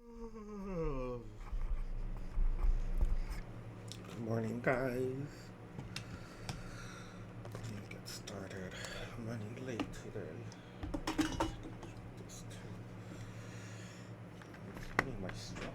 Good morning, guys. Let me get started. I'm running late today. This too. I need my stuff.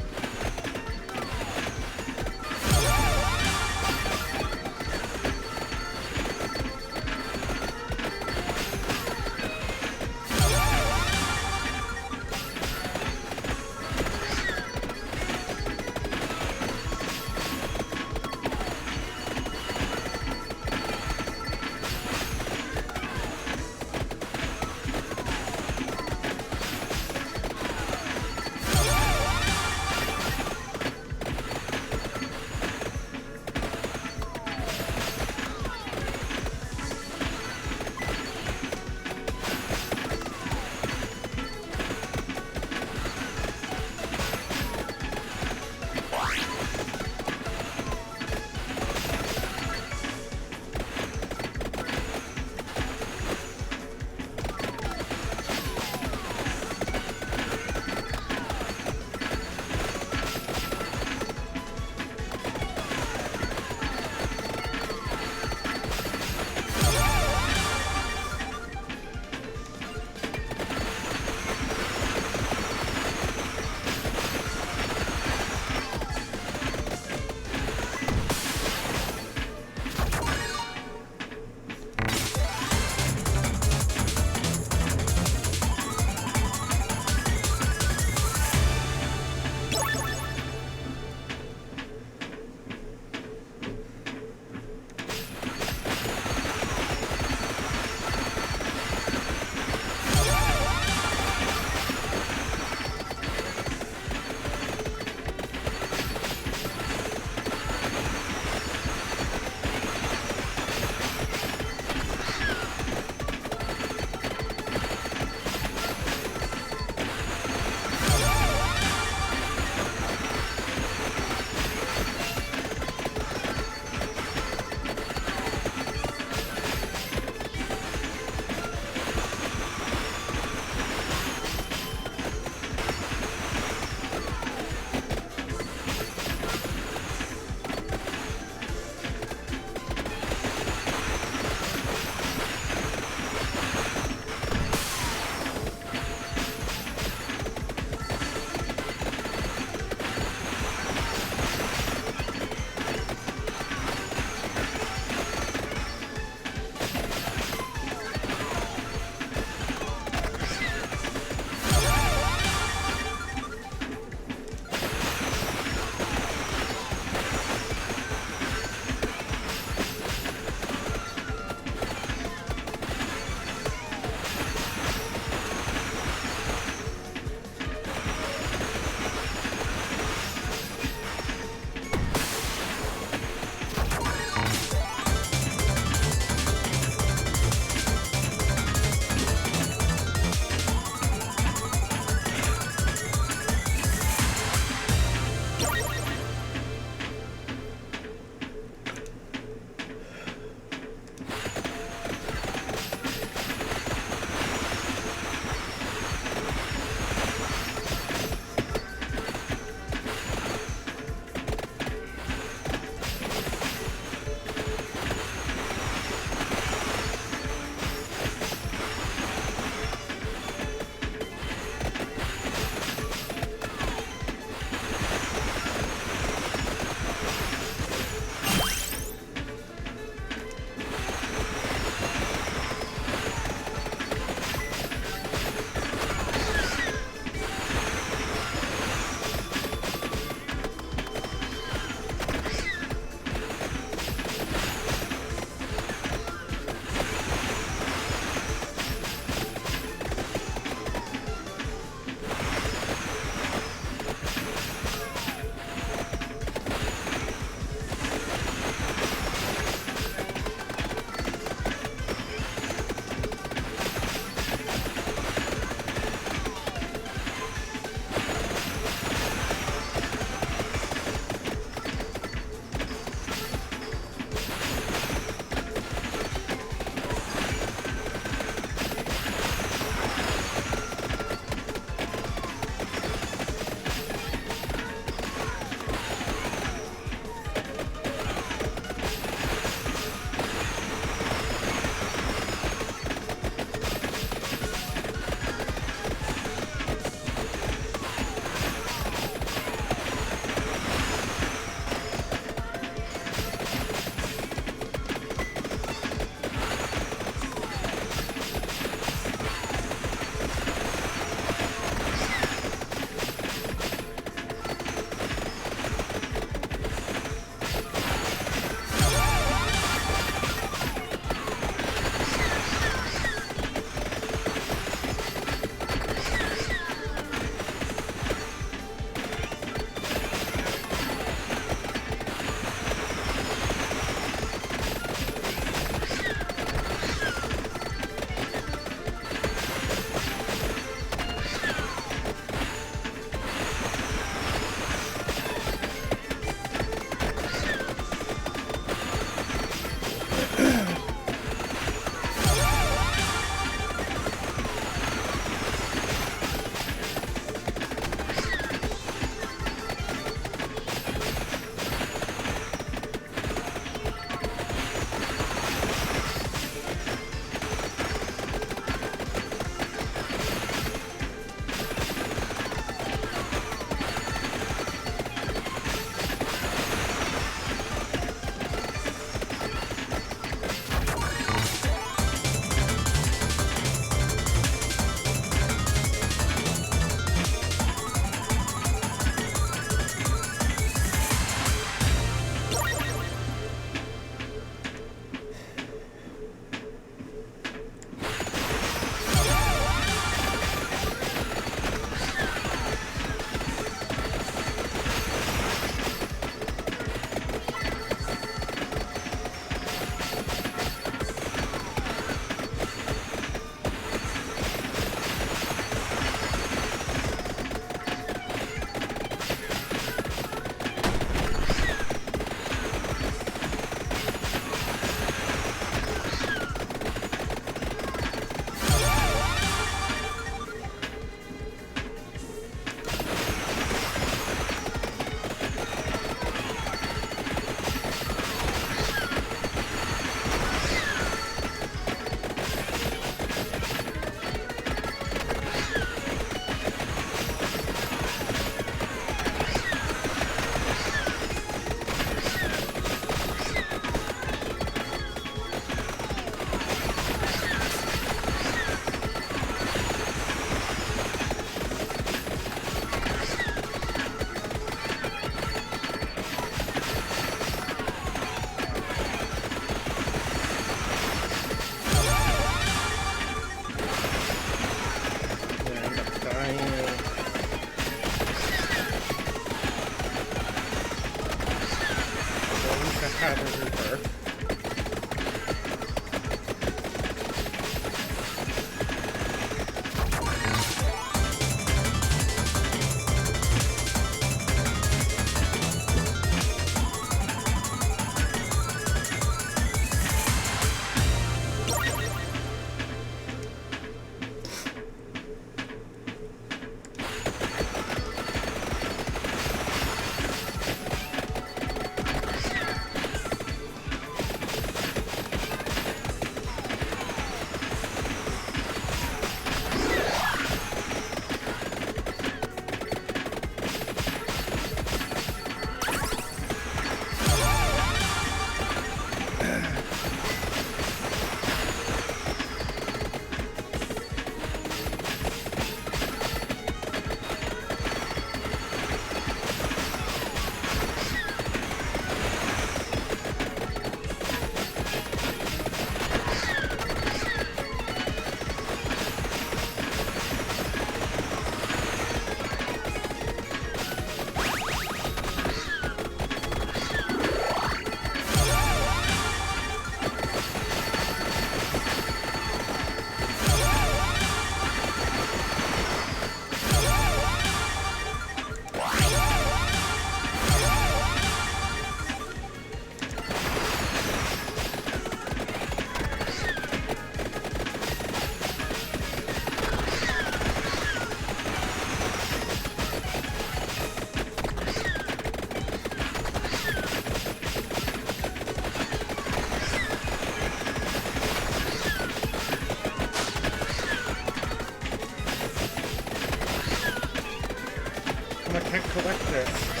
come I can't collect this?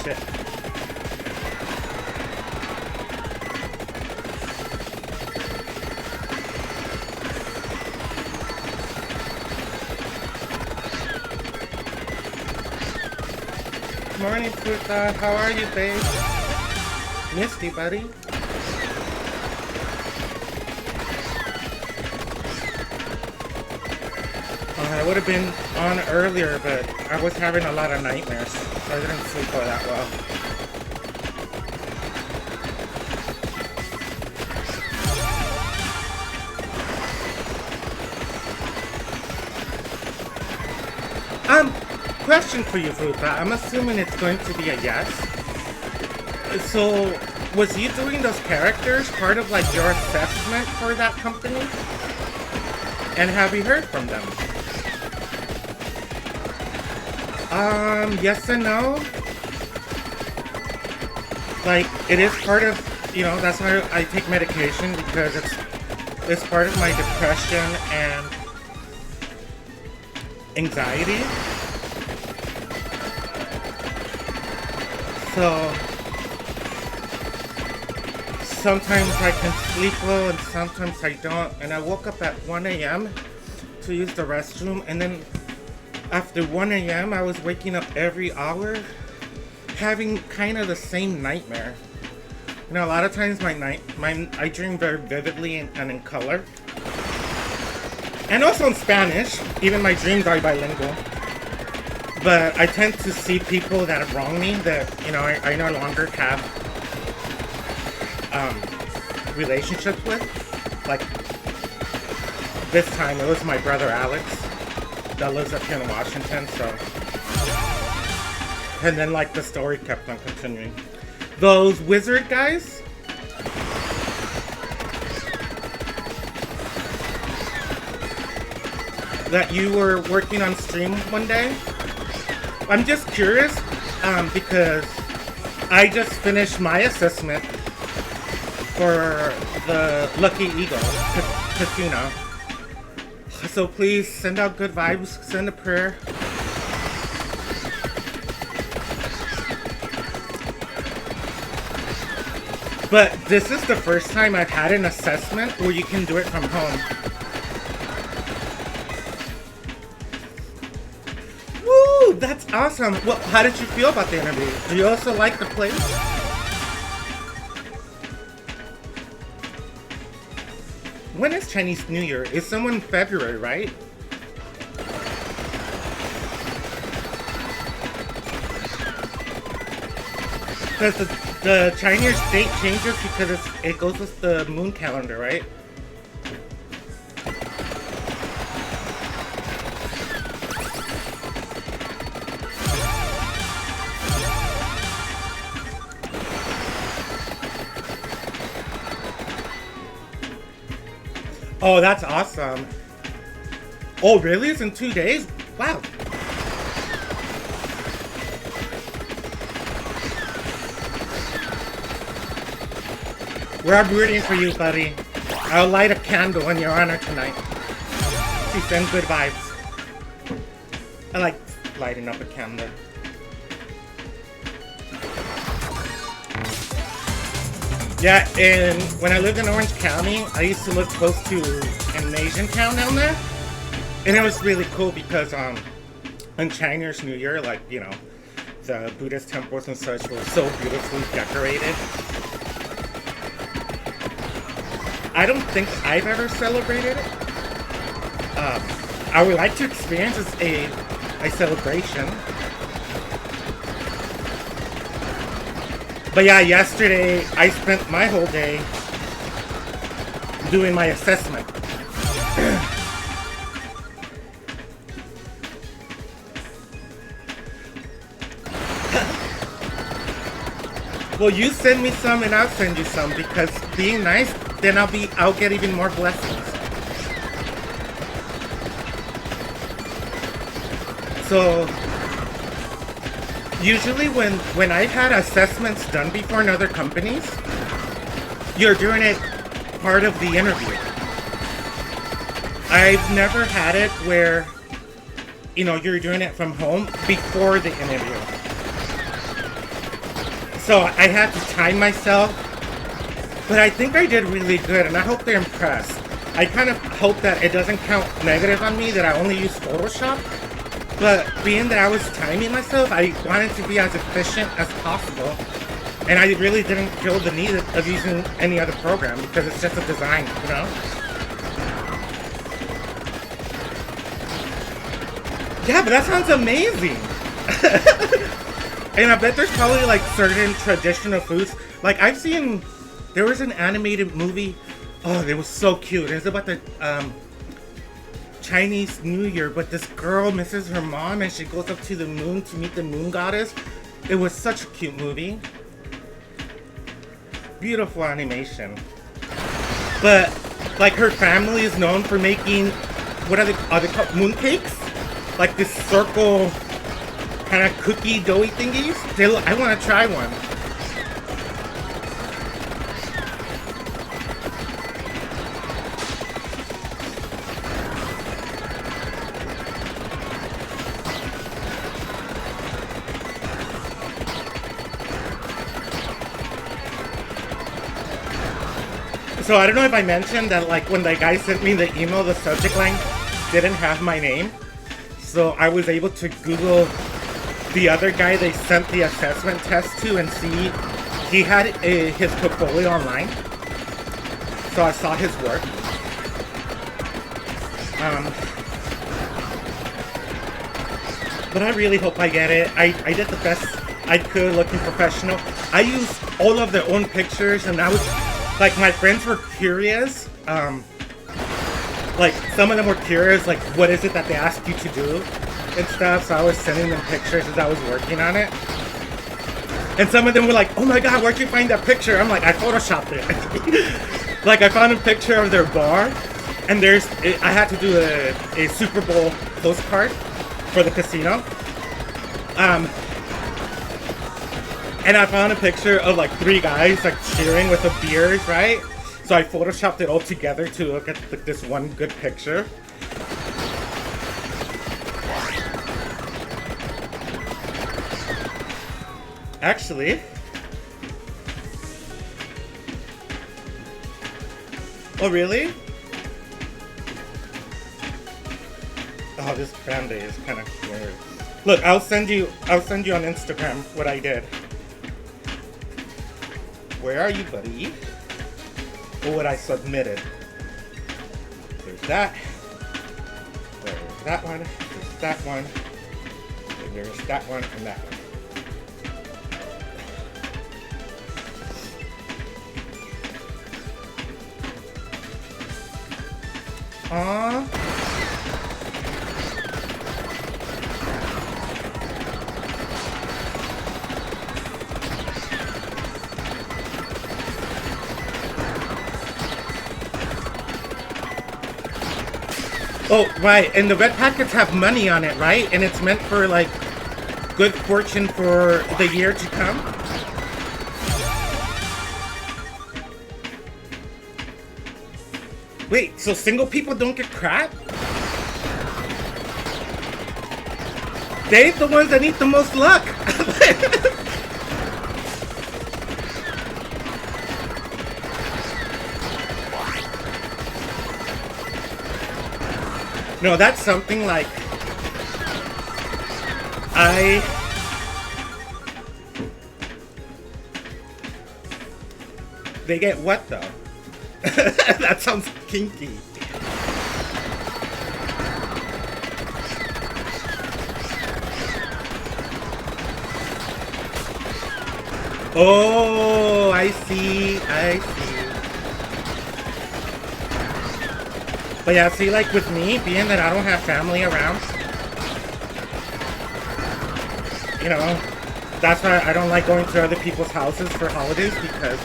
Shit. Morning, Fruta. How are you, babe? Missed you, buddy. I would have been on earlier, but I was having a lot of nightmares, so I didn't sleep all that well. Question for you, Fruta. I'm assuming it's going to be a yes. So, was you doing those characters part of, like, your assessment for that company? And have you heard from them? Yes and no. Like, it is part of, you know, that's how I take medication, because it's is part of my depression and anxiety. So sometimes I can sleep well and sometimes I don't. And I woke up at 1 a.m. to use the restroom, and then after 1 a.m. I was waking up every hour having kind of the same nightmare. You know, a lot of times I dream very vividly and in color. And also in Spanish. Even my dreams are bilingual. But I tend to see people that wrong me, that, you know, I no longer have relationships with. Like, this time it was my brother Alex that lives up here in Washington, so. And then, like, the story kept on continuing. Those wizard guys, that you were working on stream one day, I'm just curious, because I just finished my assessment for the Lucky Eagle casino. So please send out good vibes, send a prayer. But this is the first time I've had an assessment where you can do it from home. Woo! That's awesome! Well, how did you feel about the interview? Do you also like the place? When is Chinese New Year? It's somewhere in February, right? Because the Chinese date changes because it goes with the moon calendar, right? Oh, that's awesome. Oh, really? It's in 2 days? Wow. We're rooting for you, buddy. I'll light a candle in your honor tonight. To send good vibes. I like lighting up a candle. Yeah, and when I lived in Orange County, I used to live close to an Asian town down there. And it was really cool because on Chinese New Year, like, you know, the Buddhist temples and such were so beautifully decorated. I don't think I've ever celebrated it. I would like to experience a celebration. But yeah, yesterday I spent my whole day doing my assessment. Well, you send me some and I'll send you some, because being nice, then I'll get even more blessings. So usually when I've had assessments done before in other companies, you're doing it part of the interview. I've never had it where, you know, you're doing it from home before the interview. So I had to time myself, but I think I did really good, and I hope they're impressed. I kind of hope that it doesn't count negative on me that I only use Photoshop, but being that I was timing myself, I wanted to be as efficient as possible, and I really didn't feel the need of using any other program because it's just a design, you know? Yeah, but that sounds amazing! And I bet there's probably like certain traditional foods. Like I've seen, there was an animated movie. Oh, it was so cute. It's about the Chinese New Year, but this girl misses her mom and she goes up to the moon to meet the moon goddess. It was such a cute movie. Beautiful animation. But like her family is known for making, what are they called? Mooncakes? Like this circle kind of cookie doughy thingies. I want to try one. So I don't know if I mentioned that, like, when the guy sent me the email, the subject line didn't have my name. So I was able to Google the other guy they sent the assessment test to and see he had his portfolio online. So I saw his work. But I really hope I get it. I did the best I could looking professional. I used all of their own pictures, and I was, like, my friends were curious. Like, some of them were curious, like, what is it that they asked you to do and stuff. So I was sending them pictures as I was working on it. And some of them were like, oh my god, where'd you find that picture? I'm like, I photoshopped it. Like, I found a picture of their bar, and I had to do a Super Bowl postcard for the casino. And I found a picture of, like, 3 guys, like, cheering with the beers, right? So I photoshopped it all together to look at this one good picture. Actually, oh really? Oh, this band-aid is kind of weird. Look, I'll send you on Instagram what I did. Where are you, buddy? Or what I submitted. There's that. There's that one. There's that one. And there's that one and that one. Aww. Oh, right, and the red packets have money on it, right? And it's meant for, like, good fortune for the year to come. Wait, so single people don't get crap? They're the ones that need the most luck. No, that's something like They get what though? That sounds kinky. Oh, I see. But yeah, see, like with me, being that I don't have family around, you know, that's why I don't like going to other people's houses for holidays, because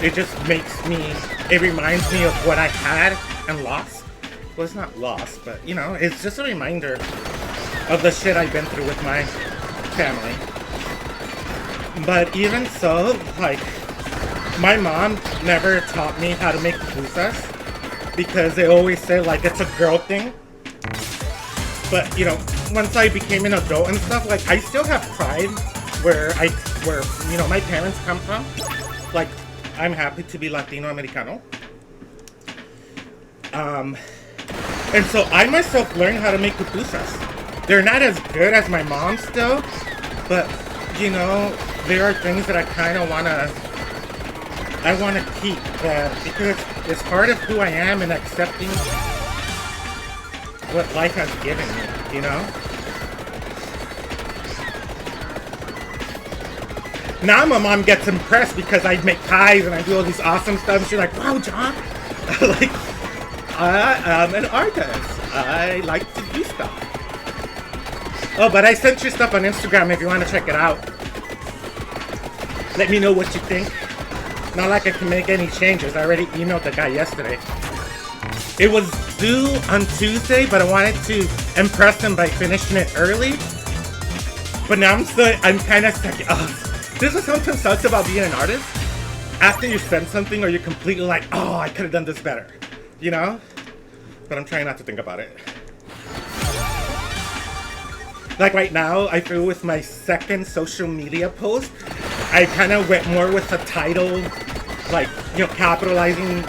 it just it reminds me of what I had and lost. Well, it's not lost, but, you know, it's just a reminder of the shit I've been through with my family. But even so, like, my mom never taught me how to make pupusas, because they always say, like, it's a girl thing. But, you know, once I became an adult and stuff, like, I still have pride where, you know, my parents come from. Like, I'm happy to be Latino Americano. And so I myself learned how to make pupusas. They're not as good as my mom still, but, you know, there are things that I kind of want to keep, because it's part of who I am and accepting what life has given me, you know? Now my mom gets impressed because I make pies and I do all these awesome stuff. She's like, wow, John, like, I am an artist. I like to do stuff. Oh, but I sent you stuff on Instagram if you want to check it out. Let me know what you think. Not like I can make any changes. I already emailed the guy yesterday. It was due on Tuesday, but I wanted to impress him by finishing it early. But now I'm kind of stuck. This is something sucks about being an artist. After you send something, or you're completely like, oh, I could have done this better. You know? But I'm trying not to think about it. Like right now, I feel with my second social media post, I kind of went more with the title like, capitalizing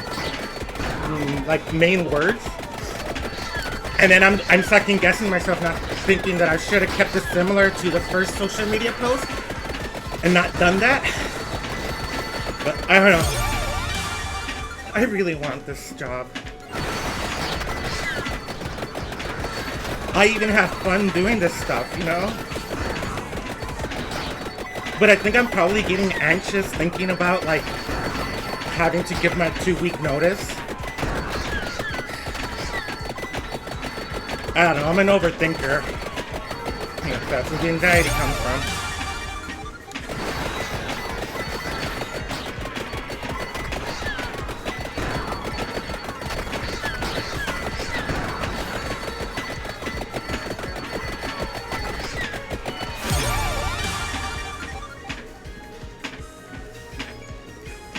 like main words. And then I'm second guessing myself, not thinking that I should have kept it similar to the first social media post and not done that. But I don't know. I really want this job. I even have fun doing this stuff, But I think I'm probably getting anxious thinking about like having to give my 2-week notice. I don't know, I'm an overthinker. That's where the anxiety comes from.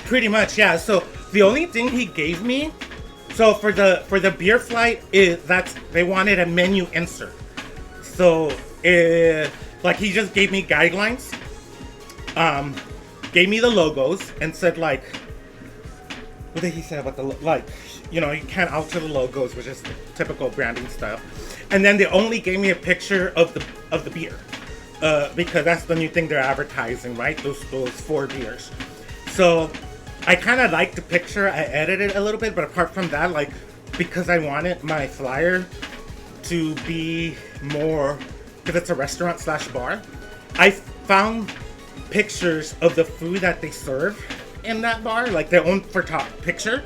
Pretty much, yeah. So the only thing he gave me, so for the beer flight, is they wanted a menu insert. So like he just gave me guidelines, gave me the logos, and said like, what did he say about you can't alter the logos, which is typical branding style. And then they only gave me a picture of the beer, because that's the new thing they're advertising, right? Those 4 beers. So I kind of liked the picture. I edited it a little bit, but apart from that, like, because I wanted my flyer to be more, because it's a restaurant / bar, I found pictures of the food that they serve in that bar, like their own for top picture,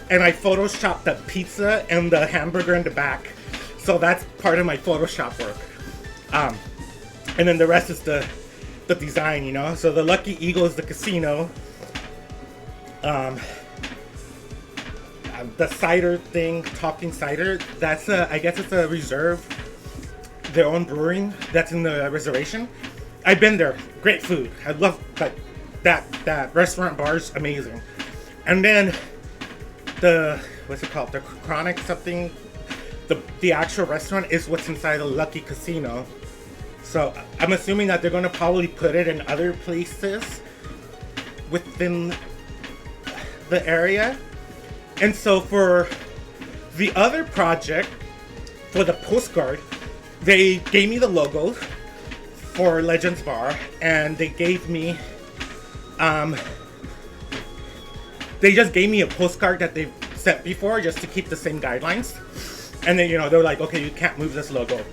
and I photoshopped the pizza and the hamburger in the back. So that's part of my Photoshop work. And then the rest is the design, So the Lucky Eagle is the casino. The cider thing, Talking Cider, that's I guess it's a reserve, their own brewing that's in the reservation. I've been there, great food. I love that restaurant bar's amazing. And then what's it called? The Chronic something, the actual restaurant is what's inside the Lucky Casino. So I'm assuming that they're going to probably put it in other places within the area. And so for the other project, for the postcard, they gave me the logo for Legends Bar, and they gave me they just gave me a postcard that they've sent before just to keep the same guidelines. And then they're like, okay, you can't move this logo.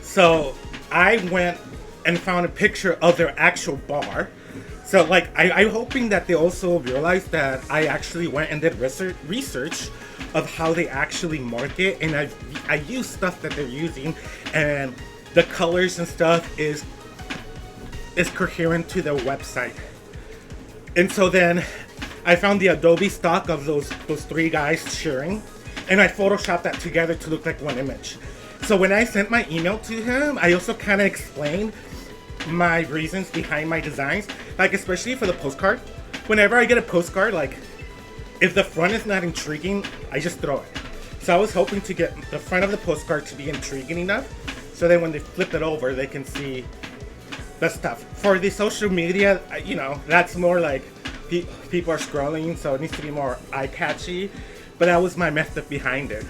So I went and found a picture of their actual bar. So, like, I'm hoping that they also realize that I actually went and did research of how they actually market, and I use stuff that they're using, and the colors and stuff is coherent to their website. And so then I found the Adobe stock of those 3 guys cheering, and I photoshopped that together to look like one image. So when I sent my email to him, I also kind of explained my reasons behind my designs, like especially for the postcard. Whenever I get a postcard, like if the front is not intriguing, I just throw it. So I was hoping to get the front of the postcard to be intriguing enough, so then when they flip it over, they can see the stuff. For the social media, that's more like people are scrolling, so it needs to be more eye-catchy. But that was my method behind it.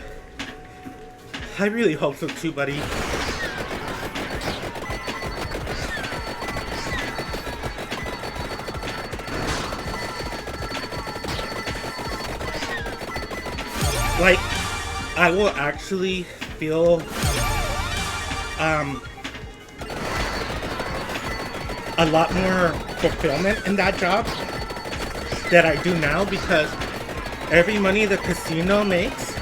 I really hope so too, buddy. Like, I will actually feel a lot more fulfillment in that job that I do now, because every money the casino makes,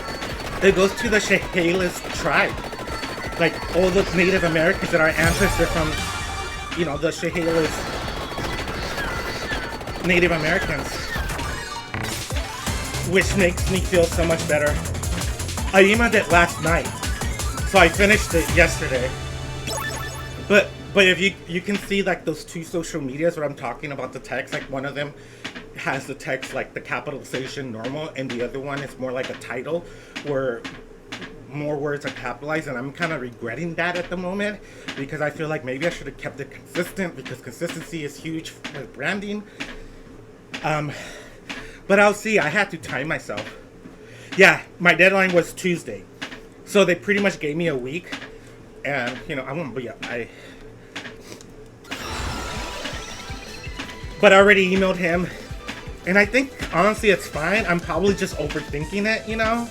it goes to the Chehalis tribe. Like, all the Native Americans that are ancestors from, the Chehalis Native Americans. Which makes me feel so much better. I emailed it last night, so I finished it yesterday. But if you can see like those 2 social medias where I'm talking about the text, like one of them has the text like the capitalization normal, and the other one is more like a title where more words are capitalized, and I'm kind of regretting that at the moment, because I feel like maybe I should have kept it consistent, because consistency is huge for branding. But I'll see. I had to time myself. Yeah, my deadline was Tuesday. So they pretty much gave me a week. And, you know, I won't be... But I already emailed him. And I think, honestly, it's fine. I'm probably just overthinking it, you know?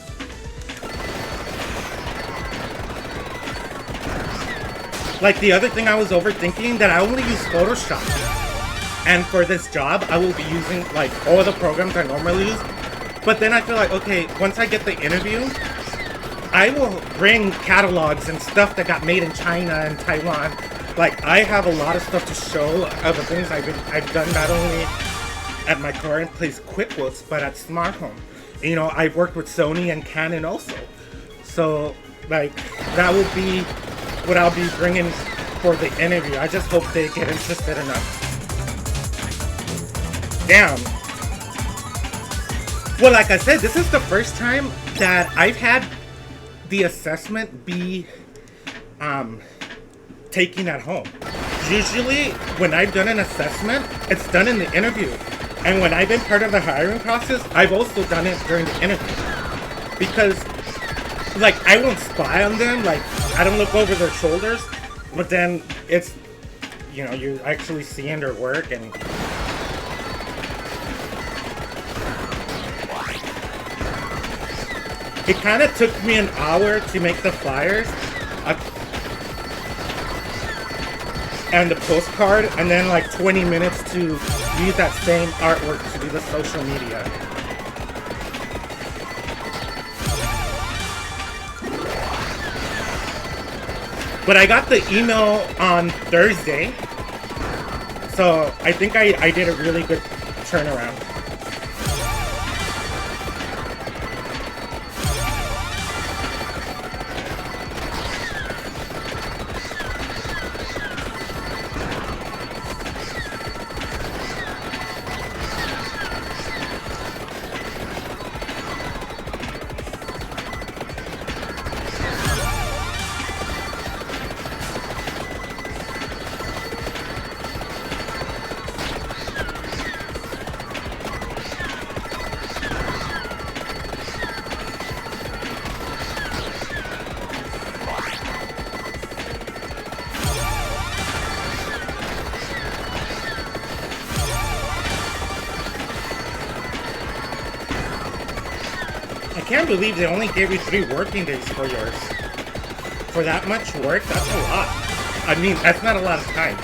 Like, the other thing I was overthinking, that I only use Photoshop. And for this job, I will be using, like, all the programs I normally use. But then I feel like, okay, once I get the interview, I will bring catalogs and stuff that got made in China and Taiwan. Like, I have a lot of stuff to show of the things I've done, not only at my current place, QuickBooks, but at Smart Home. You know, I've worked with Sony and Canon also. So, like, that will be what I'll be bringing for the interview. I just hope they get interested enough. Damn. Well, like I said, this is the first time that I've had the assessment be taken at home. Usually, when I've done an assessment, it's done in the interview. And when I've been part of the hiring process, I've also done it during the interview. Because, like, I won't spy on them, like, I don't look over their shoulders, but then it's, you know, you're actually seeing their work and... It kind of took me an hour to make the flyers and the postcard, and then like 20 minutes to use that same artwork to do the social media. But I got the email on Thursday, so I think I did a really good turnaround. I can't believe they only gave you 3 working days for yours. For that much work, that's a lot. I mean, that's not a lot of time.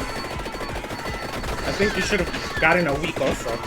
I think you should have gotten a week also.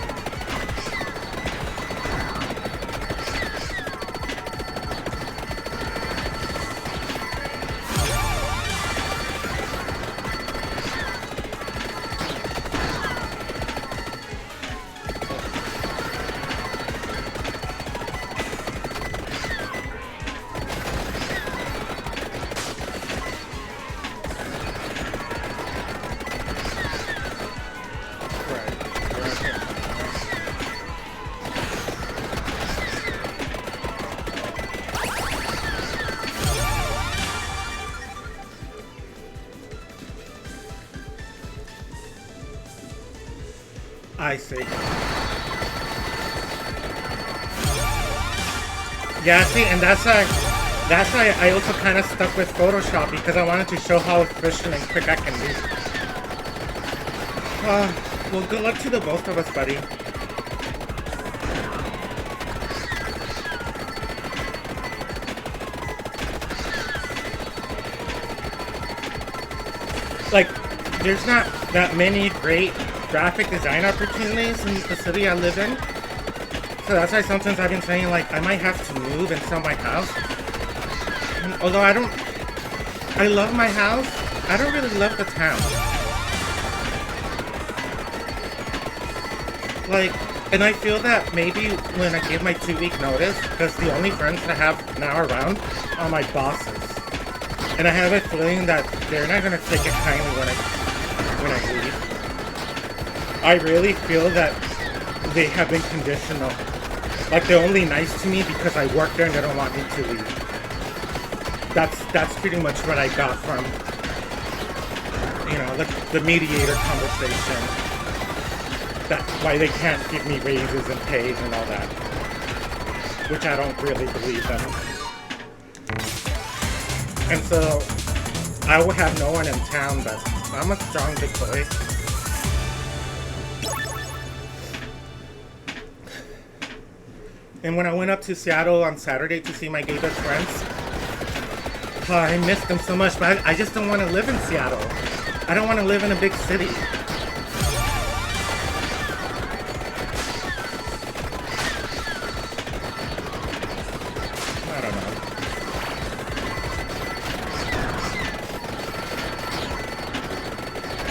I see. Yeah, see, and that's why I also kind of stuck with Photoshop, because I wanted to show how efficient and quick I can be. Well, good luck to the both of us, buddy. Like, there's not that many great graphic design opportunities in the city I live in. So that's why sometimes I've been saying, like, I might have to move and sell my house. And although I love my house, I don't really love the town. Like, and I feel that maybe when I give my 2-week notice, because the only friends I have now around are my bosses. And I have a feeling that they're not going to take it kindly when I leave. I really feel that they have been conditional. Like, they're only nice to me because I work there and they don't want me to leave. That's pretty much what I got from, you know, the mediator conversation. That's why they can't give me raises and pays and all that. Which I don't really believe them. And so, I will have no one in town, but I'm a strong big boy. And when I went up to Seattle on Saturday to see my gay best friends, oh, I missed them so much, but I just don't want to live in Seattle. I don't want to live in a big city. I don't know.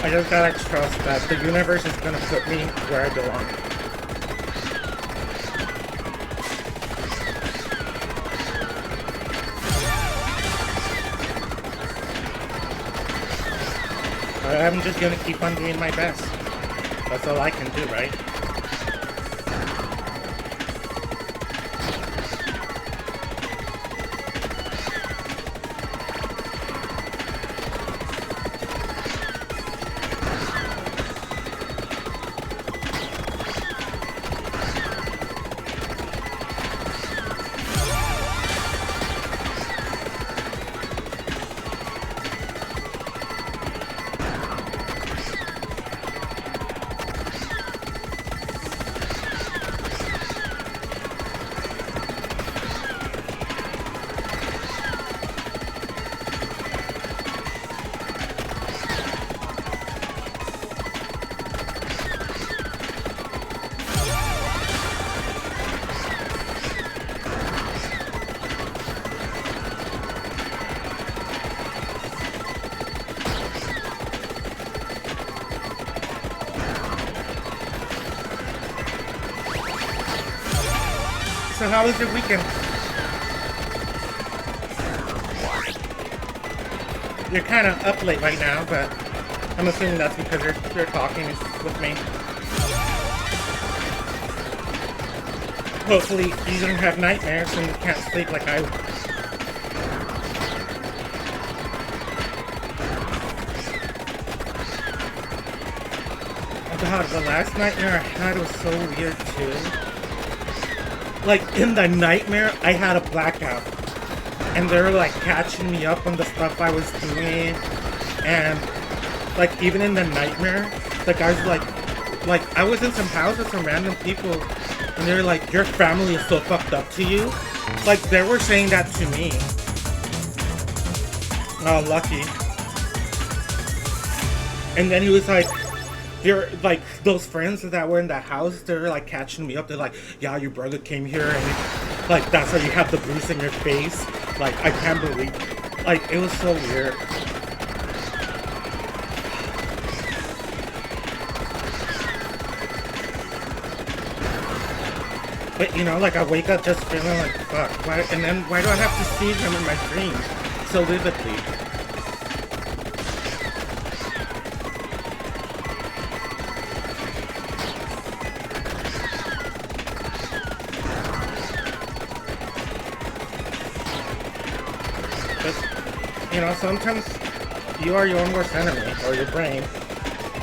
I just gotta trust that the universe is gonna put me where I belong. I'm just gonna keep on doing my best. That's all I can do, right? So how was your weekend? You're kind of up late right now, but I'm assuming that's because you're talking with me. Hopefully you don't have nightmares and you can't sleep like I would. Oh god, the last nightmare I had was so weird too. Like, in the nightmare, I had a blackout. And they were, like, catching me up on the stuff I was doing. And, like, even in the nightmare, the guys were like, I was in some house with some random people. And they were like, your family is so fucked up to you. Like, they were saying that to me. Oh, lucky. And then he was like, you're like, those friends that were in the house, they're like catching me up. They're like, yeah, your brother came here and like, that's why you have the bruise in your face. Like, I can't believe, like, it was so weird. But you know, like, I wake up just feeling like, fuck, why, and then why do I have to see him in my dreams so vividly? You know, sometimes you are your own worst enemy, or your brain.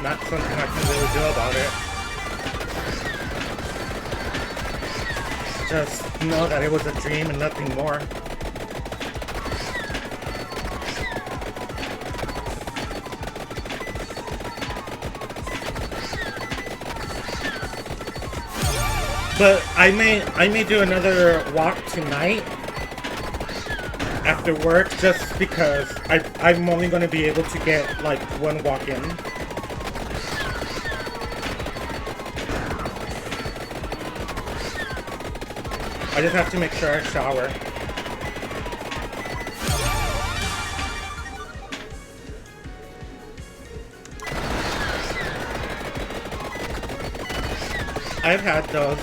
Not something I can really do about it. Just know that it was a dream and nothing more. But I may do another walk tonight after work, just because I'm only going to be able to get like one walk in. I just have to make sure I shower. I've had those.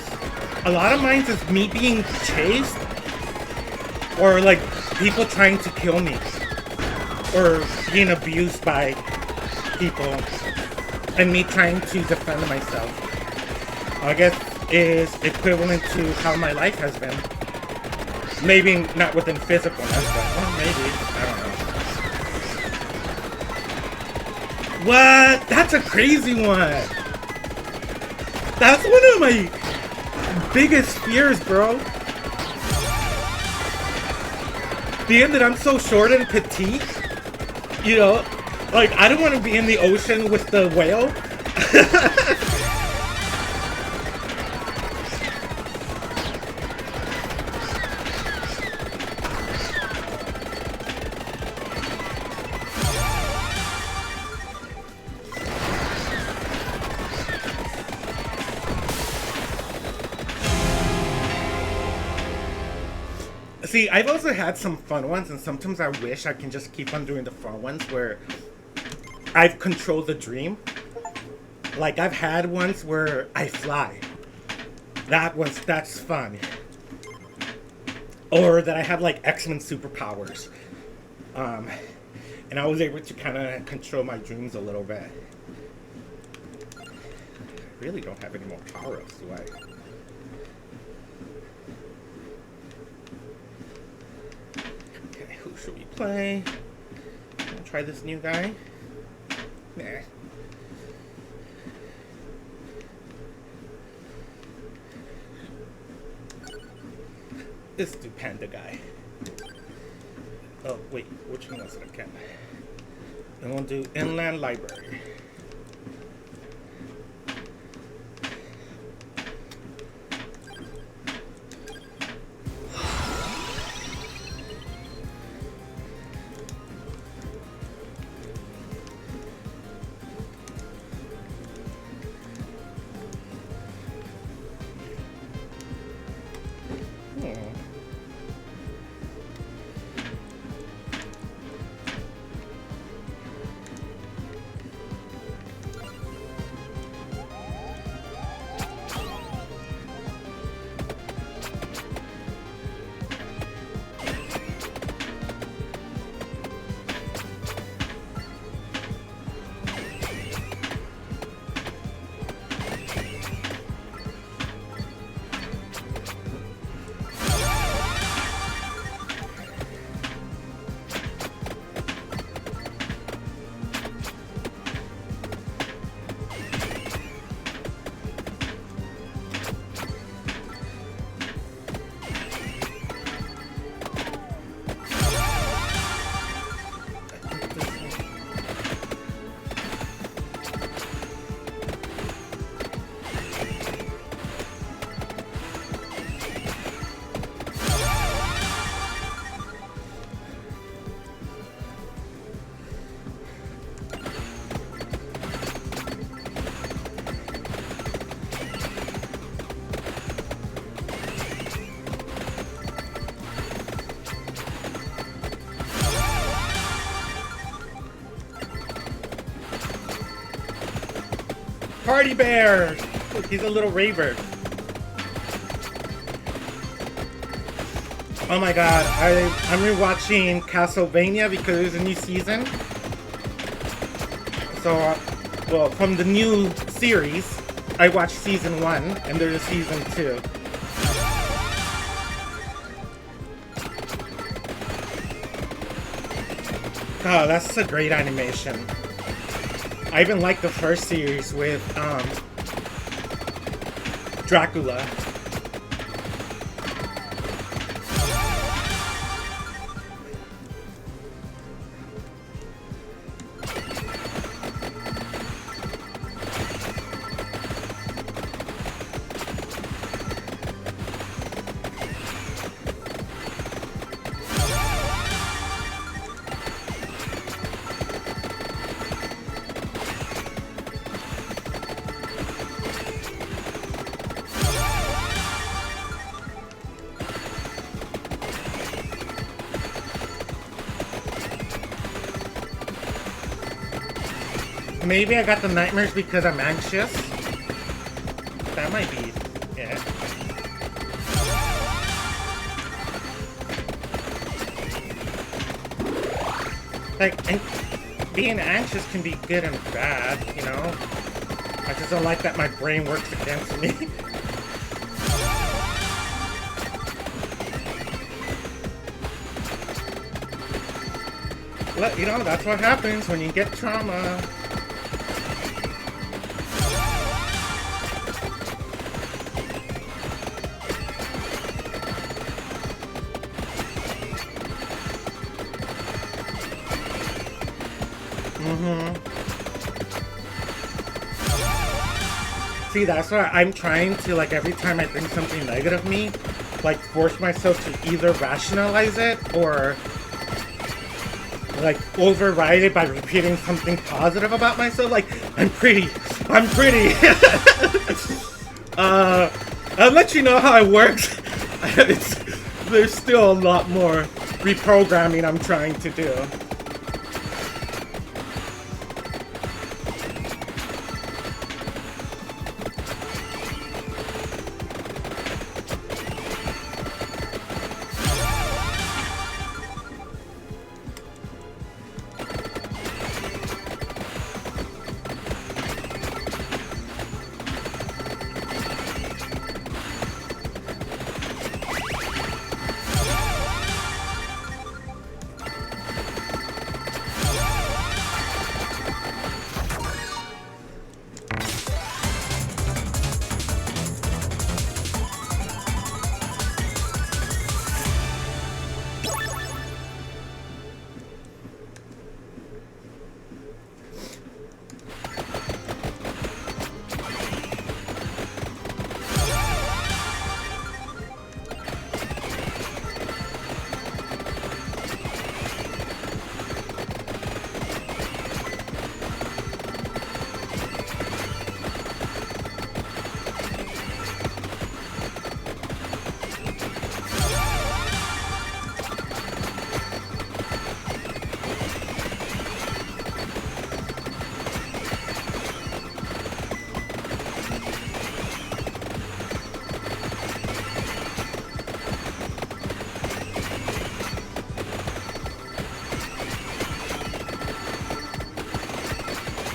A lot of mine is me being chased, or like people trying to kill me, or being abused by people, and me trying to defend myself. I guess is equivalent to how my life has been. Maybe not within physicalness, but well, maybe. I don't know. What? That's a crazy one! That's one of my biggest fears, bro. Being that I'm so short and petite, you know, like, I don't want to be in the ocean with the whale. See, I've also had some fun ones, and sometimes I wish I can just keep on doing the fun ones where I've controlled the dream. Like, I've had ones where I fly. That's fun. Or that I have, like, X-Men superpowers. And I was able to kind of control my dreams a little bit. I really don't have any more power-ups, do I? Who should we play? I'll try this new guy. Nah. Let's do Panda guy. Oh, wait, which one was it again? And we'll do Inland Library. Party Bear! Look, he's a little raver. Oh my god, I'm rewatching Castlevania because there's a new season. So, well, from the new series, I watched season 1, and there's a season 2. Oh, that's a great animation. I even like the first series with Dracula. Maybe I got the nightmares because I'm anxious. That might be it. Like, being anxious can be good and bad, you know? I just don't like that my brain works against me. You know, that's what happens when you get trauma. See, that's why I'm trying to, like, every time I think something negative of me, like, force myself to either rationalize it or, like, override it by repeating something positive about myself. Like, I'm pretty. I'm pretty. I'll let you know how it works. There's still a lot more reprogramming I'm trying to do.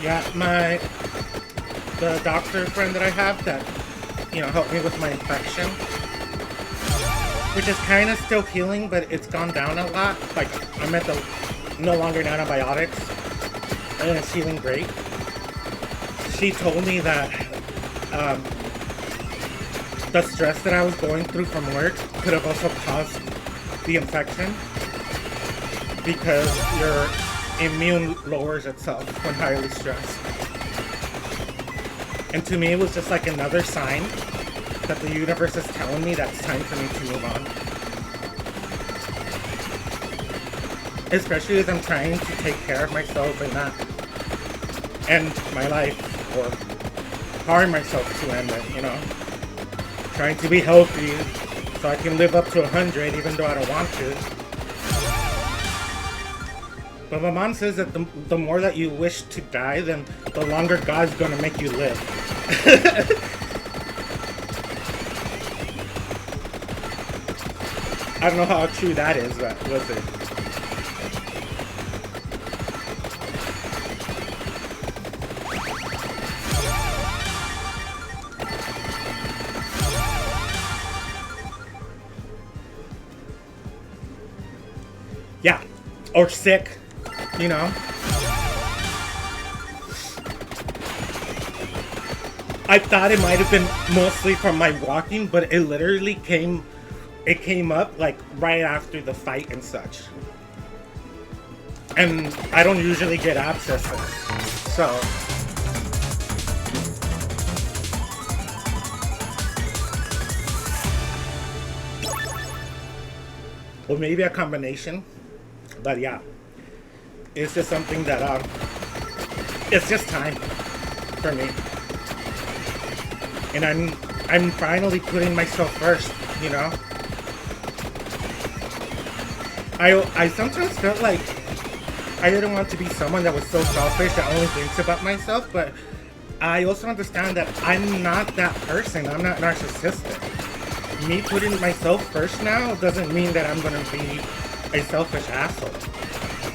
Yeah, the doctor friend that I have that, helped me with my infection, which is kind of still healing, but it's gone down a lot. Like, I'm at no longer in antibiotics, and it's healing great. She told me that the stress that I was going through from work could have also caused the infection because your immune lowers itself when highly stressed. And to me, it was just like another sign that the universe is telling me that it's time for me to move on. Especially as I'm trying to take care of myself and not end my life or harm myself to end it, Trying to be healthy so I can live up to 100 even though I don't want to. But my mom says that the more that you wish to die, then the longer God's gonna make you live. I don't know how true that is, but we'll see. Yeah, or sick. I thought it might have been mostly from my walking, but it literally came up like right after the fight and such. And I don't usually get abscesses, so. Or maybe a combination, but yeah. It's just something that, it's just time for me. And I'm finally putting myself first, I sometimes felt like I didn't want to be someone that was so selfish that only thinks about myself, but I also understand that I'm not that person. I'm not narcissistic. Me putting myself first now doesn't mean that I'm going to be a selfish asshole.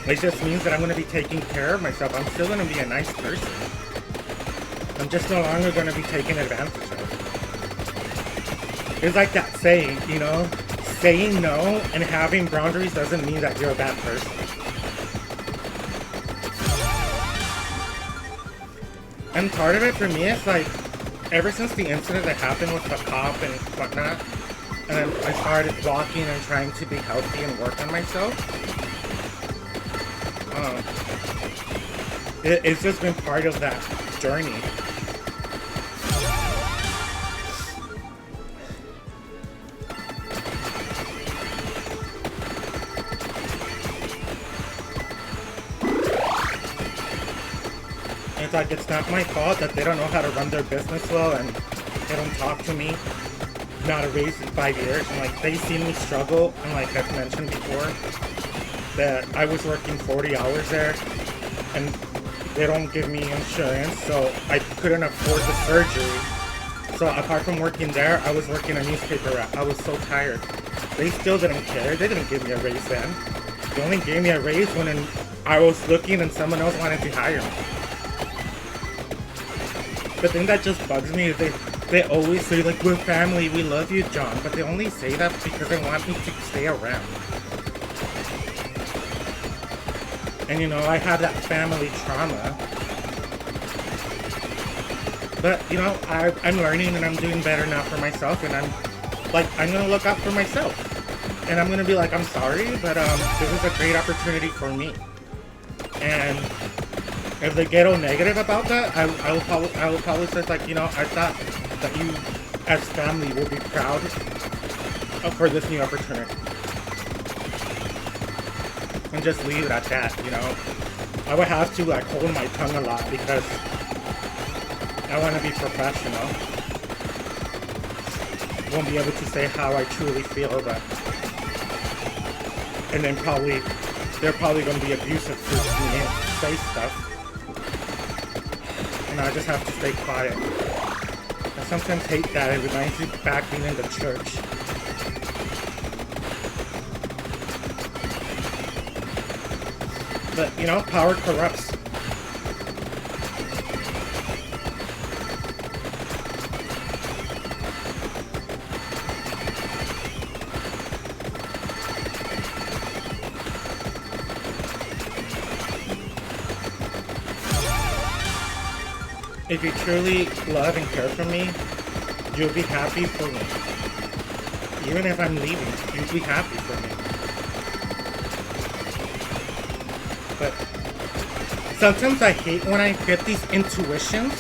It just means that I'm going to be taking care of myself. I'm still going to be a nice person. I'm just no longer going to be taken advantage of. It's like that saying, saying no and having boundaries doesn't mean that you're a bad person. And part of it for me is like, ever since the incident that happened with the cop and whatnot, and I started walking and trying to be healthy and work on myself, It's just been part of that journey. It's like it's not my fault that they don't know how to run their business well and they don't talk to me. Not a raise in 5 years, and like they see me struggle, and like I've mentioned before, that I was working 40 hours there, and they don't give me insurance, so I couldn't afford the surgery. So apart from working there, I was working a newspaper rep. I was so tired. They still didn't care. They didn't give me a raise then. They only gave me a raise when I was looking and someone else wanted to hire me. The thing that just bugs me is they always say, like, we're family, we love you, John, but they only say that because they want me to stay around. And you know, I have that family trauma. But, you know, I'm learning and I'm doing better now for myself, and I'm gonna look out for myself. And I'm gonna be like, I'm sorry, but this is a great opportunity for me. And if they get all negative about that, I will probably say, like, you know, I thought that you as family will be proud for this new opportunity. And just leave it at that, you know. I would have to like hold my tongue a lot because I want to be professional. Won't be able to say how I truly feel, but and then they're probably going to be abusive towards me and say stuff. And I just have to stay quiet. I sometimes hate that. It reminds me back being in the church. But, you know, power corrupts. If you truly love and care for me, you'll be happy for me. Even if I'm leaving, you'll be happy for me. But sometimes I hate when I get these intuitions,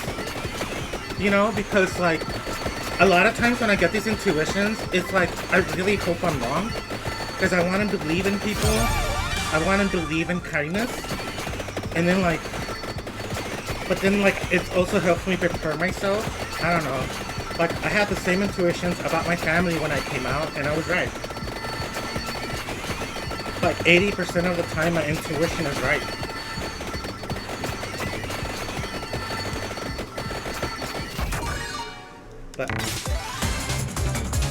you know, because like a lot of times when I get these intuitions, it's like I really hope I'm wrong, because I want to believe in people, I want to believe in kindness, and then like, but then like it also helps me prepare myself. I don't know, like I had the same intuitions about my family when I came out, and I was right. Like 80% of the time my intuition is right. But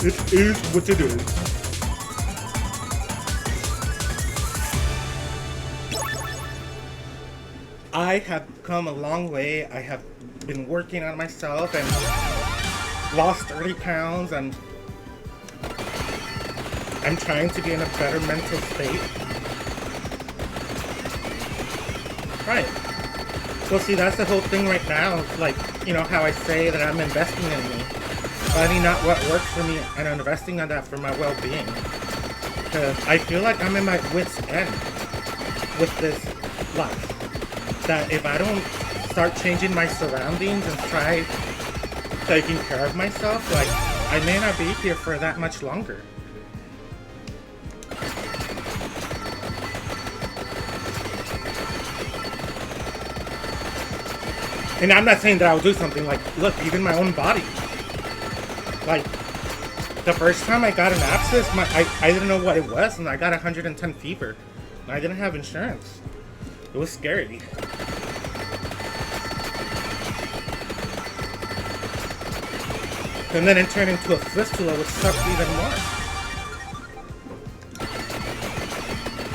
it is what it is. I have come a long way. I have been working on myself and lost 30 pounds, and I'm trying to be in a better mental state. Right. So see, that's the whole thing right now. Like, you know, how I say that I'm investing in me. Finding out what works for me and investing on that for my well-being. Because I feel like I'm in my wit's end with this life. That if I don't start changing my surroundings and try taking care of myself, like, I may not be here for that much longer. And I'm not saying that I'll do something like, look, even my own body. Like, the first time I got an abscess, I didn't know what it was, and I got 110 fever. And I didn't have insurance. It was scary. And then it turned into a fistula, which sucked even more.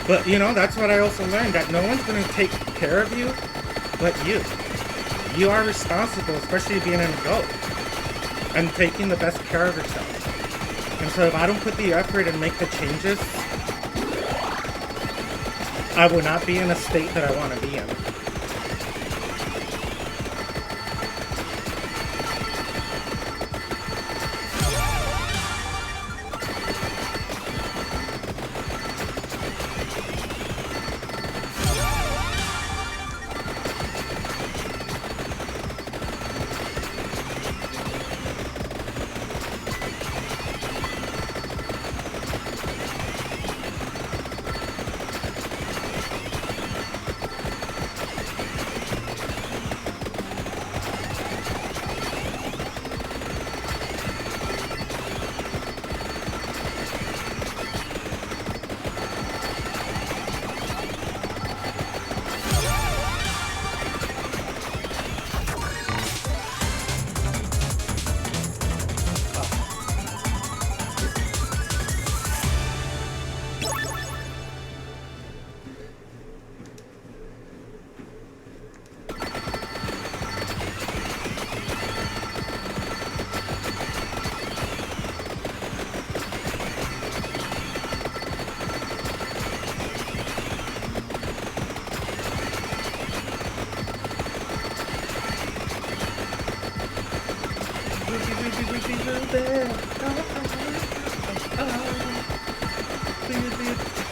But, you know, that's what I also learned, that no one's going to take care of you but you. You are responsible, especially being an adult, and taking the best care of yourself. And so if I don't put the effort and make the changes, I will not be in a state that I want to be in.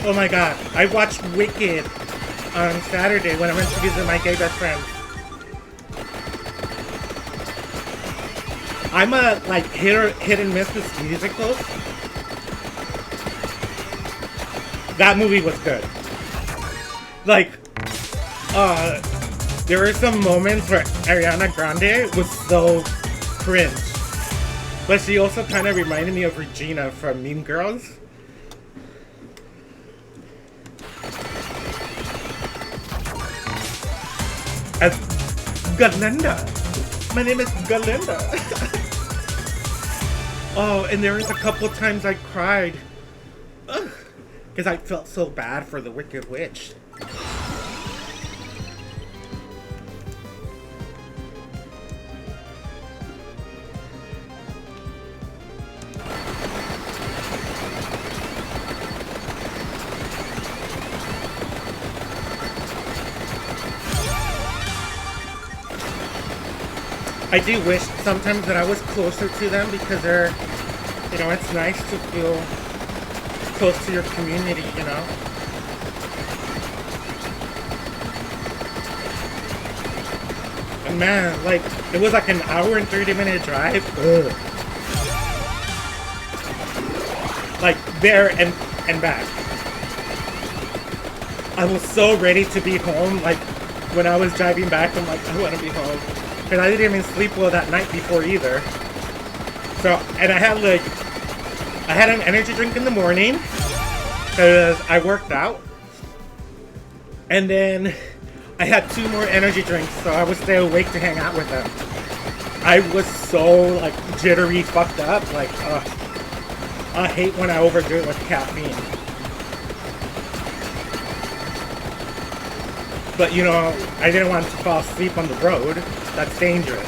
Oh my god, I watched Wicked on Saturday when I went to visit my gay best friend. I'm a like hit and miss with musicals. That movie was good. Like, there were some moments where Ariana Grande was so cringe. But she also kind of reminded me of Regina from Mean Girls. As Galinda. My name is Galinda. Oh, and there was a couple times I cried. Because I felt so bad for the Wicked Witch. I do wish sometimes that I was closer to them because they're, you know, it's nice to feel close to your community, you know? And man, like, it was like an hour and 30-minute drive. Ugh. Like, there and back. I was so ready to be home, like, when I was driving back, I'm like, I want to be home. Because I didn't even sleep well that night before either. So, and I had an energy drink in the morning because I worked out. And then I had 2 more energy drinks, so I would stay awake to hang out with them. I was so, like, jittery, fucked up. Like, I hate when I overdo it with caffeine. But, you know, I didn't want to fall asleep on the road. That's dangerous.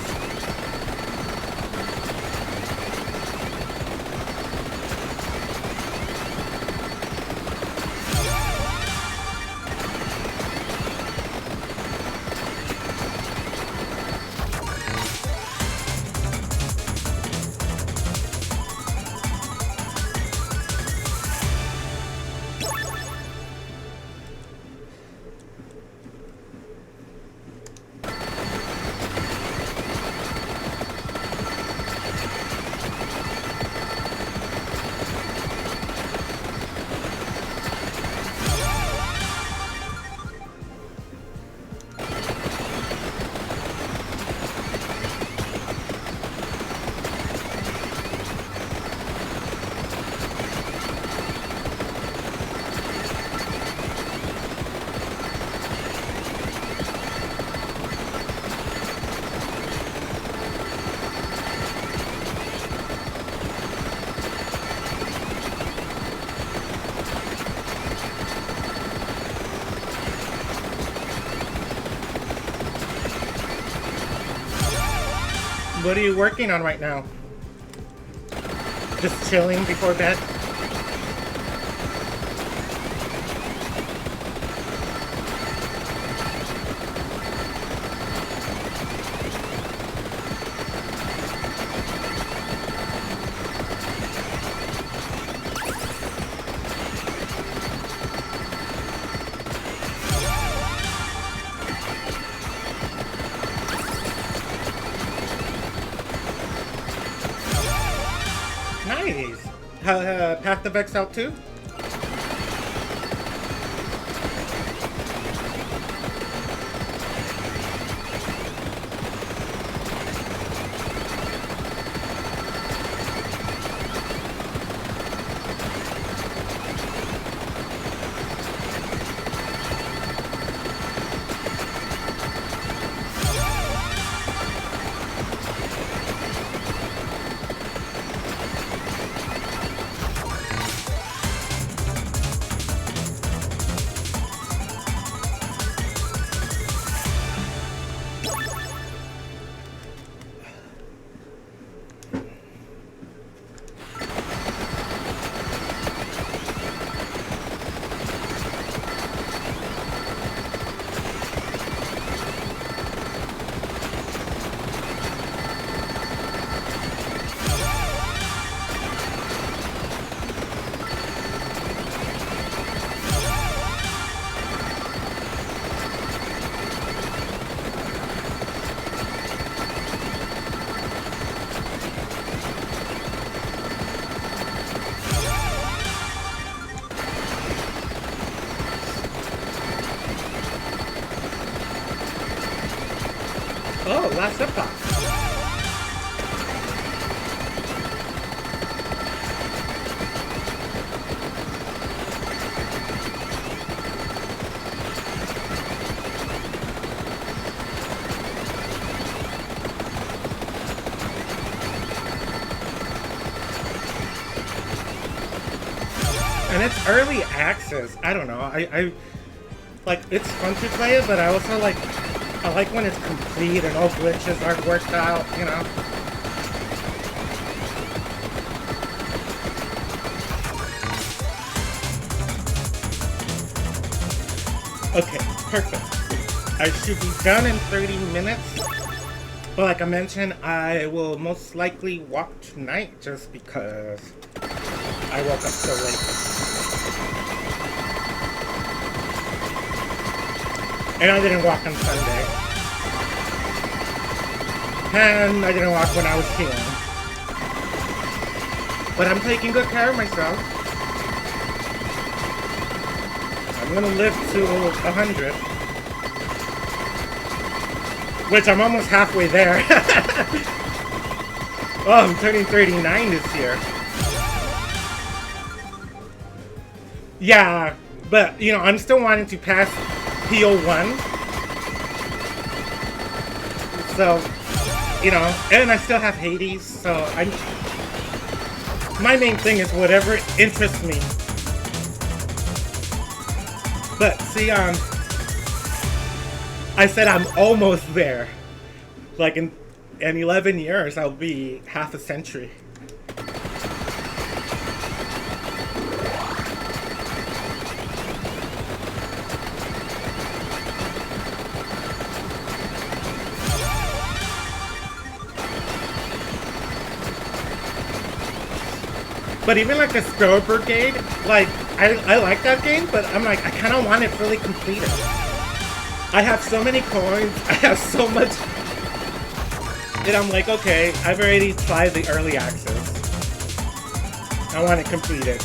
What are you working on right now? Just chilling before bed? Nice. Path the Vex out too? last epoch. And it's early access. I don't know. I like it's fun to play it, but I also I like when it's complete and all glitches are worked out, you know. Okay, perfect. I should be done in 30 minutes. But like I mentioned, I will most likely walk tonight just because I woke up so late. And I didn't walk on Sunday. And I didn't walk when I was healing. But I'm taking good care of myself. I'm gonna live to 100. Which I'm almost halfway there. Oh, I'm turning 39 this year. Yeah, but, you know, I'm still wanting to pass PO1. So, you know, and I still have Hades, so my main thing is whatever interests me. But, see, I said I'm almost there. Like in 11 years, I'll be half a century. But even like the Star Brigade, like, I like that game, but I'm like, I kind of want it fully completed. I have so many coins, I have so much, and I'm like, okay, I've already tried the early access. I want it completed.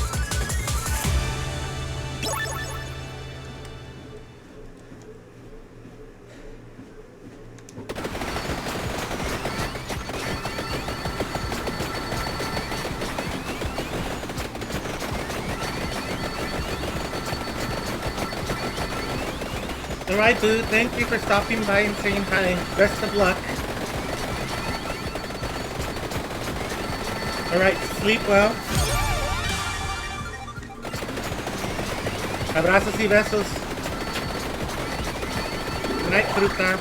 Alright, dude, thank you for stopping by and saying hi. Best of luck. Alright, sleep well. Abrazos y besos. Good night, fruta.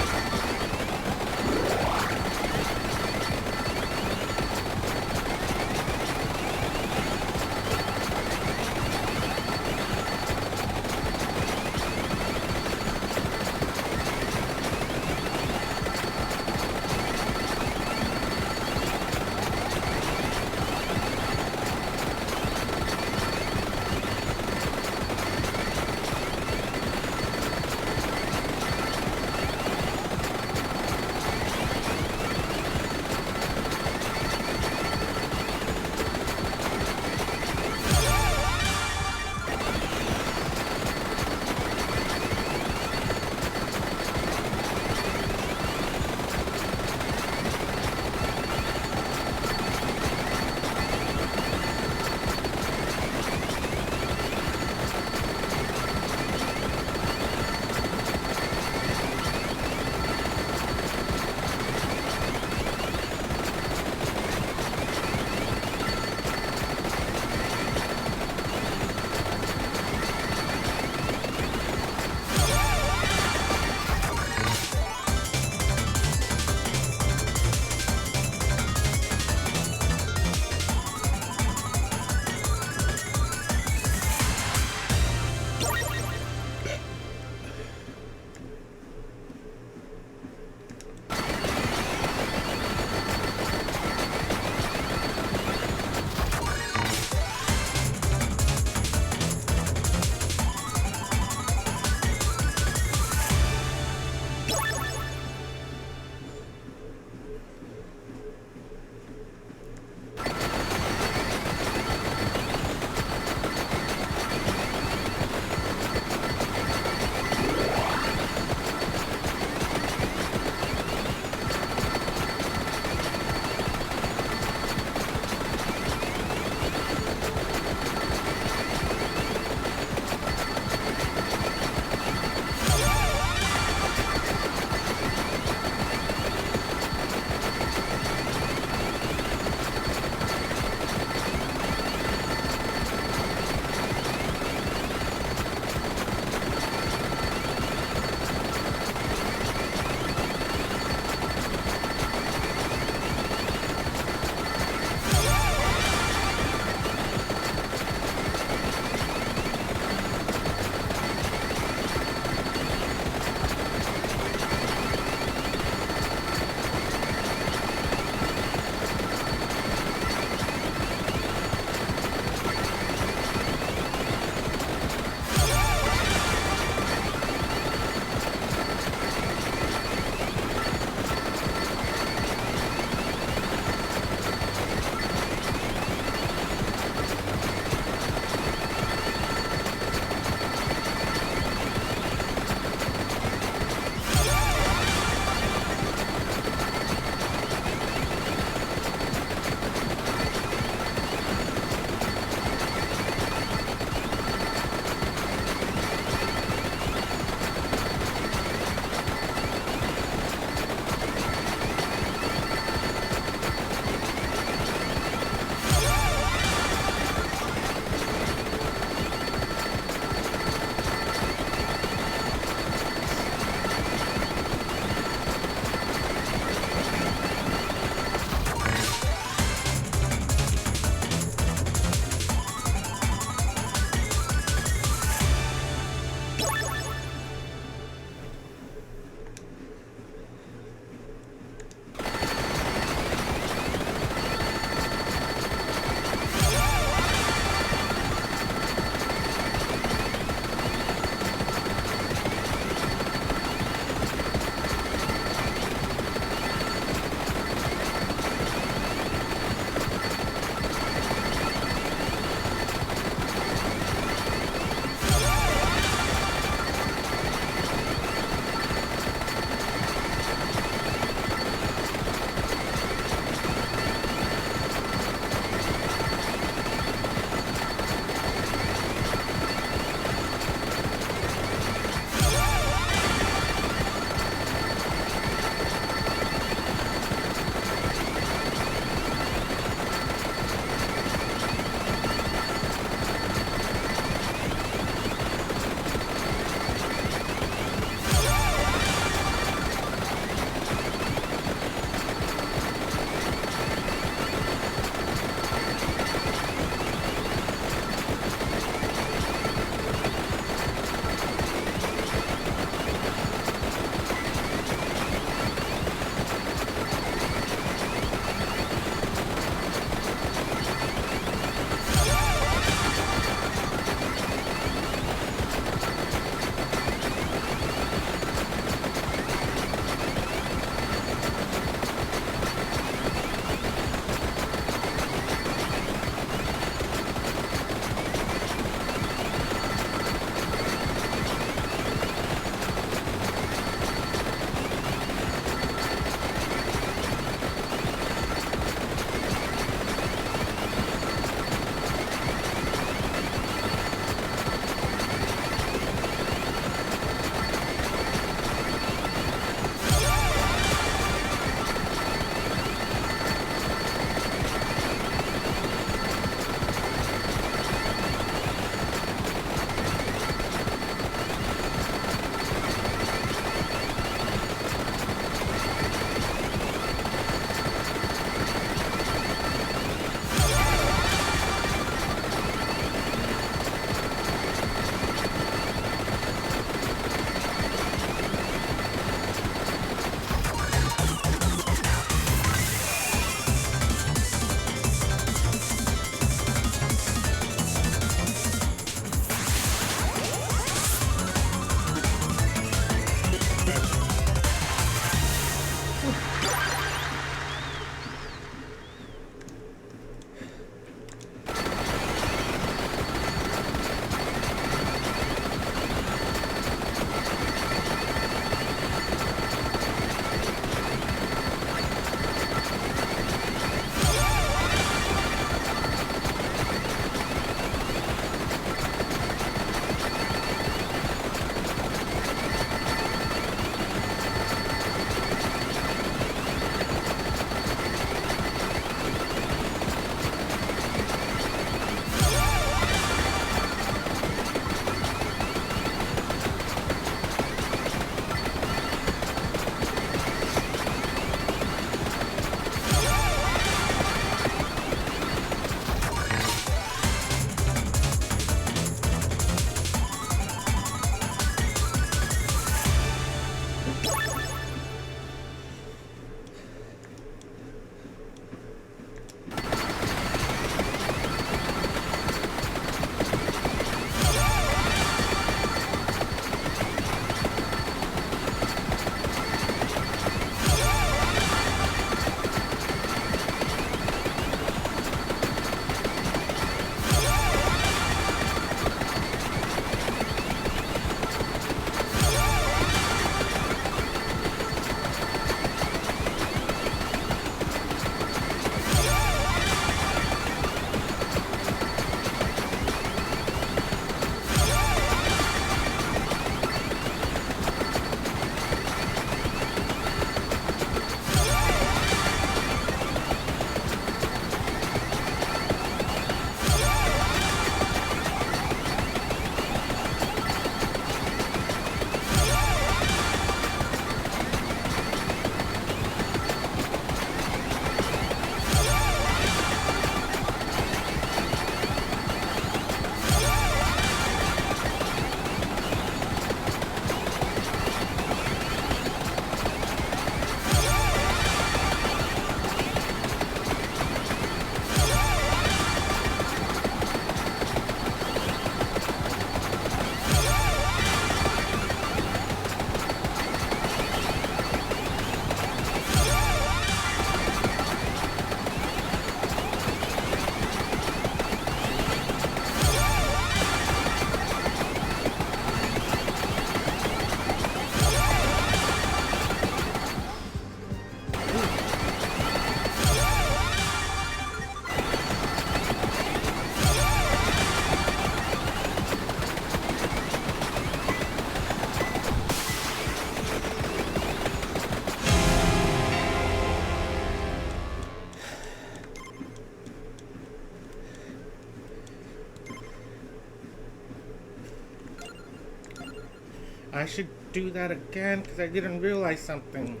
I should do that again because I didn't realize something.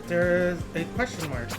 There's a question mark.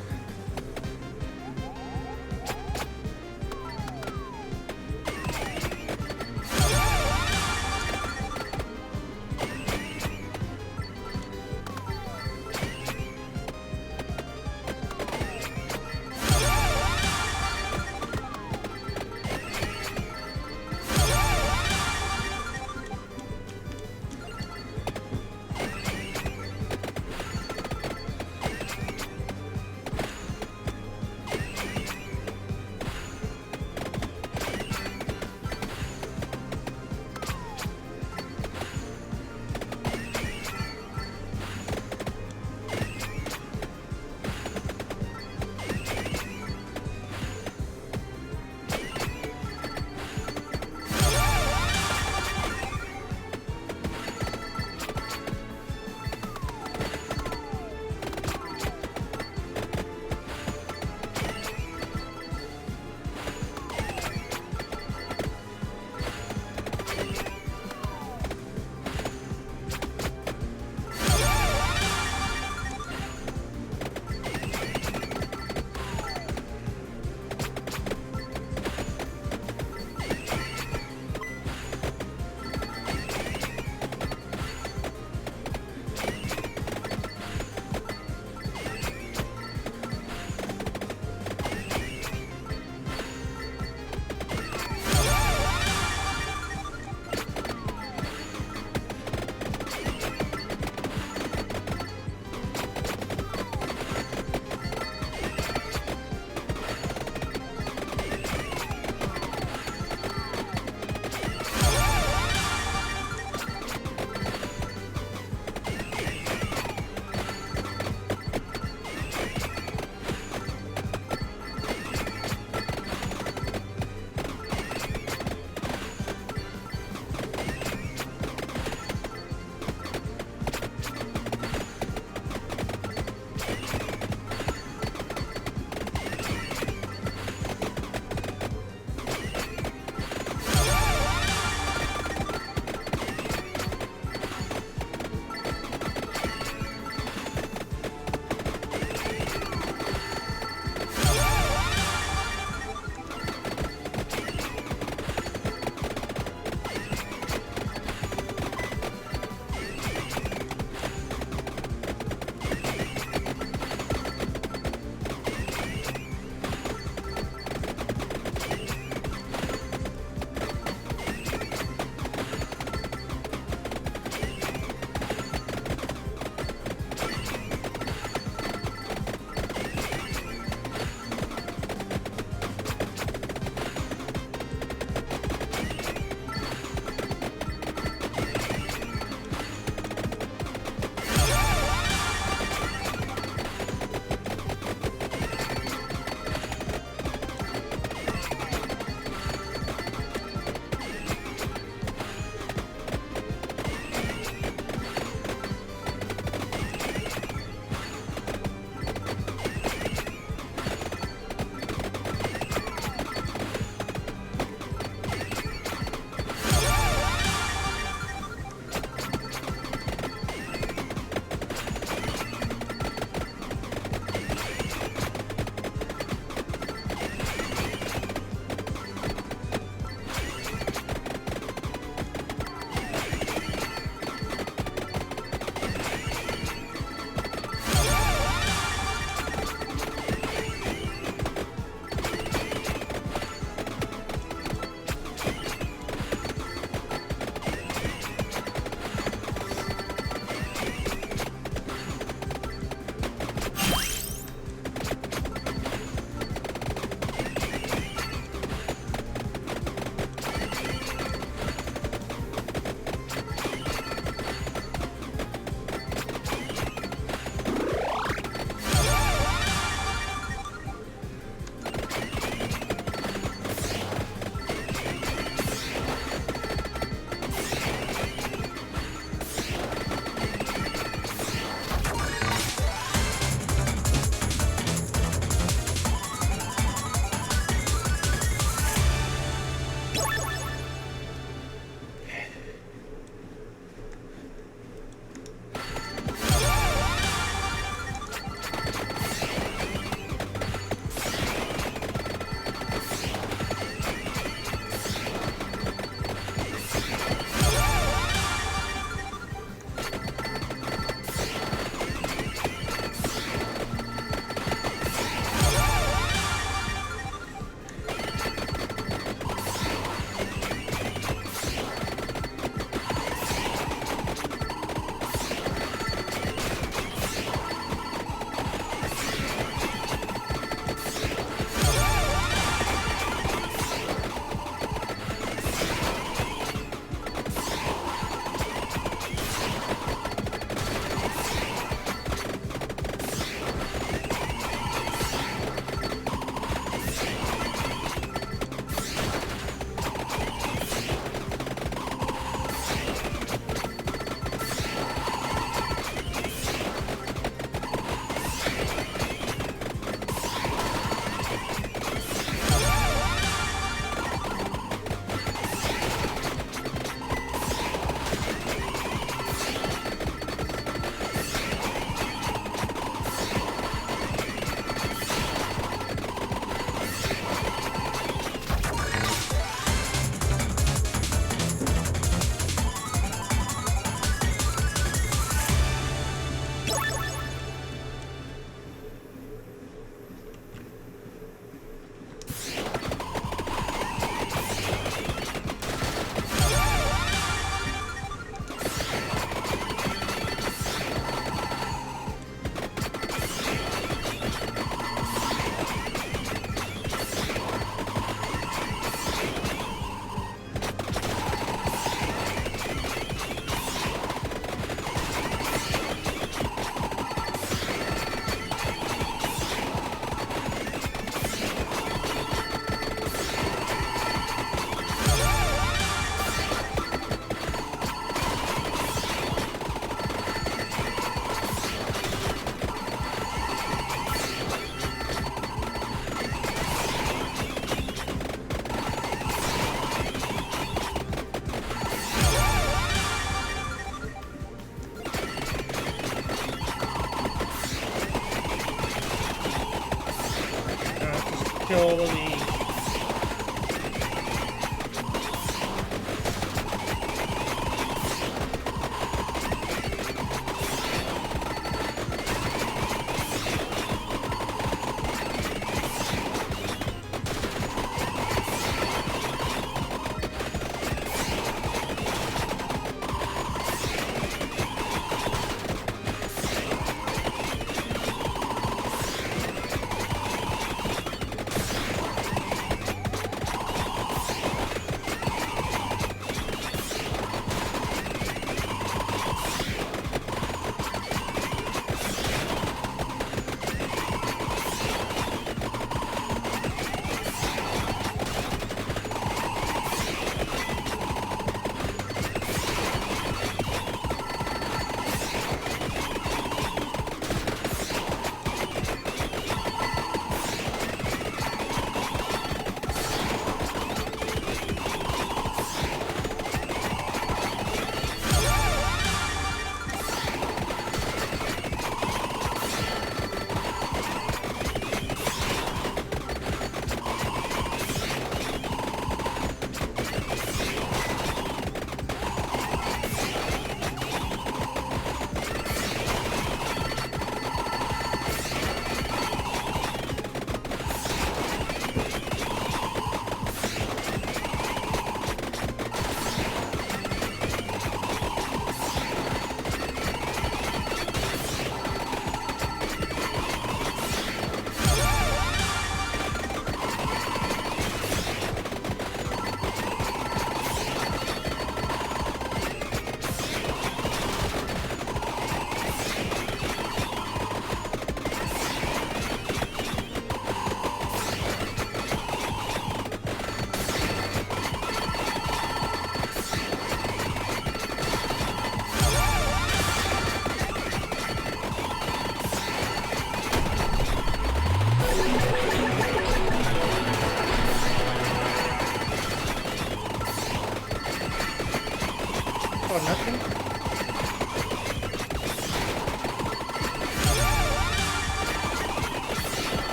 kill all of these.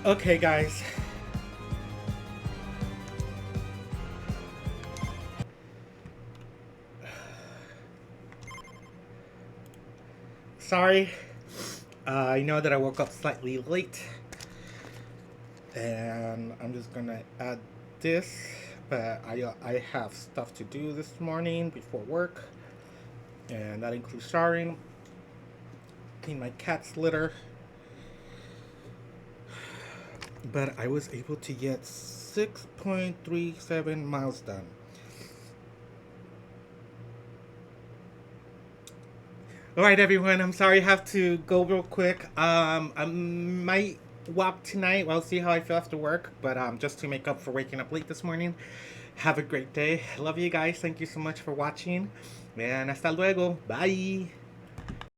Okay, guys. Sorry. I know that I woke up slightly late. And I'm just gonna add this. But I have stuff to do this morning before work. And that includes showering, clean my cat's litter. But I was able to get 6.37 miles done. All right, everyone. I'm sorry I have to go real quick. I might walk tonight. We'll see how I feel after work. But just to make up for waking up late this morning. Have a great day. Love you guys. Thank you so much for watching. And hasta luego. Bye.